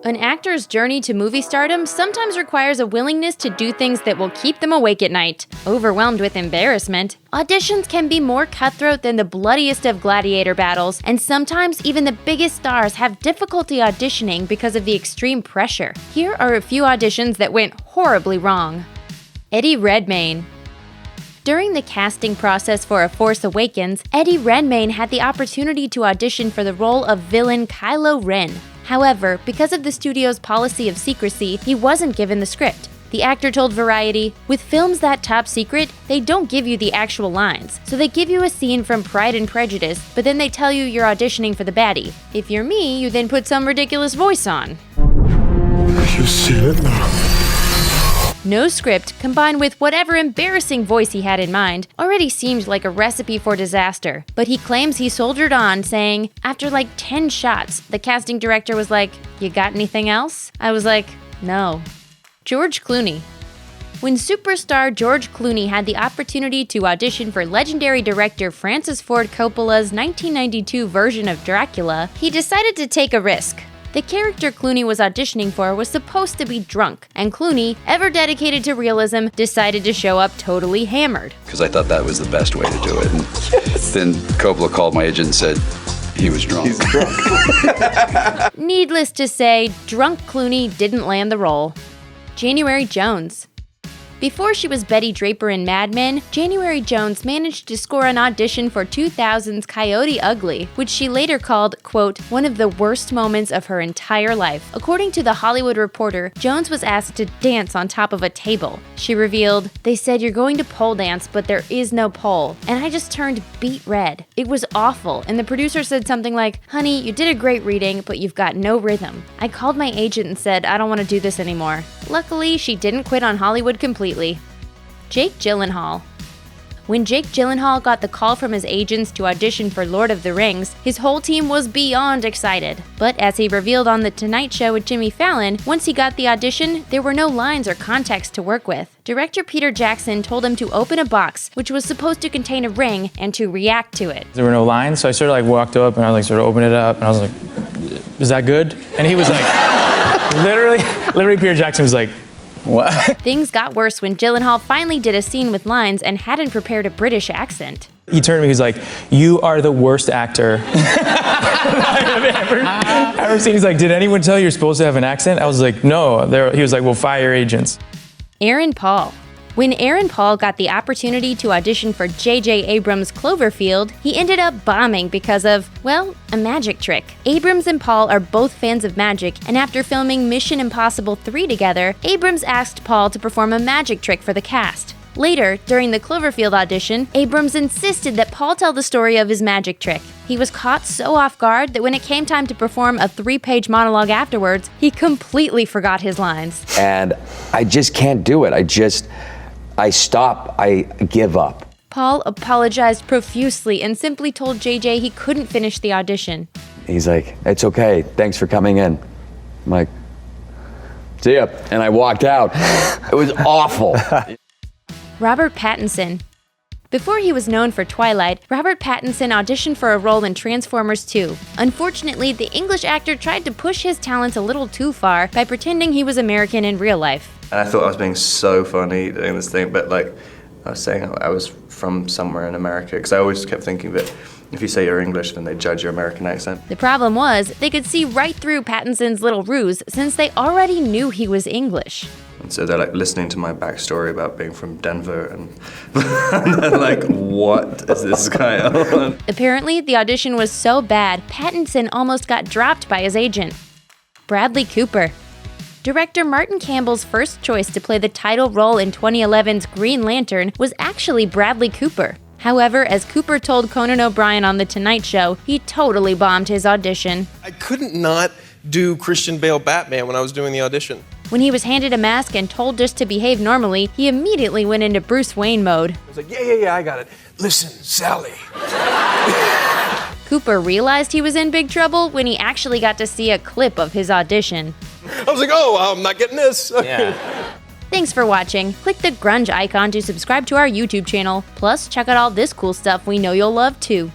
An actor's journey to movie stardom sometimes requires a willingness to do things that will keep them awake at night. Overwhelmed with embarrassment, auditions can be more cutthroat than the bloodiest of gladiator battles, and sometimes even the biggest stars have difficulty auditioning because of the extreme pressure. Here are a few auditions that went horribly wrong. Eddie Redmayne. During the casting process for A Force Awakens, Eddie Redmayne had the opportunity to audition for the role of villain Kylo Ren. However, because of the studio's policy of secrecy, he wasn't given the script. The actor told Variety, "With films that top secret, they don't give you the actual lines. So they give you a scene from Pride and Prejudice, but then they tell you you're auditioning for the baddie. If you're me, you then put some ridiculous voice on." You see it now. No script, combined with whatever embarrassing voice he had in mind, already seemed like a recipe for disaster. But he claims he soldiered on, saying, after like 10 shots, the casting director was like, "You got anything else?" I was like, "No." George Clooney. When superstar George Clooney had the opportunity to audition for legendary director Francis Ford Coppola's 1992 version of Dracula, he decided to take a risk. The character Clooney was auditioning for was supposed to be drunk, and Clooney, ever dedicated to realism, decided to show up totally hammered. Because I thought that was the best way to do it. And then Coppola called my agent and said he was drunk. He's drunk. Needless to say, drunk Clooney didn't land the role. January Jones. Before she was Betty Draper in Mad Men, January Jones managed to score an audition for 2000's Coyote Ugly, which she later called, quote, "one of the worst moments of her entire life." According to The Hollywood Reporter, Jones was asked to dance on top of a table. She revealed, "They said you're going to pole dance, but there is no pole. And I just turned beet red. It was awful." And the producer said something like, "Honey, you did a great reading, but you've got no rhythm. I called my agent and said, I don't want to do this anymore." Luckily, she didn't quit on Hollywood completely. Jake Gyllenhaal. When Jake Gyllenhaal got the call from his agents to audition for Lord of the Rings, his whole team was beyond excited. But as he revealed on The Tonight Show with Jimmy Fallon, once he got the audition, there were no lines or context to work with. Director Peter Jackson told him to open a box, which was supposed to contain a ring, and to react to it. There were no lines, so I sort of walked up and I sort of opened it up, and I was like, "Is that good?" And he was like, literally Peter Jackson was like, "What?" Things got worse when Gyllenhaal finally did a scene with lines and hadn't prepared a British accent. He turned to me, he was like, "You are the worst actor I've ever seen." He's like, "Did anyone tell you you're supposed to have an accent?" I was like, "No." He was like, "Well, fire agents." Aaron Paul. When Aaron Paul got the opportunity to audition for J.J. Abrams' Cloverfield, he ended up bombing because of, well, a magic trick. Abrams and Paul are both fans of magic, and after filming Mission Impossible 3 together, Abrams asked Paul to perform a magic trick for the cast. Later, during the Cloverfield audition, Abrams insisted that Paul tell the story of his magic trick. He was caught so off guard that when it came time to perform a 3-page monologue afterwards, he completely forgot his lines. And I just can't do it. I stop, I give up. Paul apologized profusely and simply told JJ he couldn't finish the audition. He's like, "It's okay, thanks for coming in." I'm like, "See ya," and I walked out. It was awful. Robert Pattinson. Before he was known for Twilight, Robert Pattinson auditioned for a role in Transformers 2. Unfortunately, the English actor tried to push his talents a little too far by pretending he was American in real life. And I thought I was being so funny doing this thing, but like I was saying, I was from somewhere in America, because I always kept thinking that if you say you're English, then they judge your American accent. The problem was, they could see right through Pattinson's little ruse since they already knew he was English. And so they're like listening to my backstory about being from Denver, and they're like, "What is this guy on?" Apparently, the audition was so bad, Pattinson almost got dropped by his agent. Bradley Cooper. Director Martin Campbell's first choice to play the title role in 2011's Green Lantern was actually Bradley Cooper. However, as Cooper told Conan O'Brien on The Tonight Show, he totally bombed his audition. I couldn't not do Christian Bale Batman when I was doing the audition. When he was handed a mask and told just to behave normally, he immediately went into Bruce Wayne mode. I was like, yeah, I got it. Listen, Sally. Cooper realized he was in big trouble when he actually got to see a clip of his audition. I was like, oh, I'm not getting this. Yeah. Thanks for watching. Click the grunge icon to subscribe to our YouTube channel. Plus, check out all this cool stuff we know you'll love too.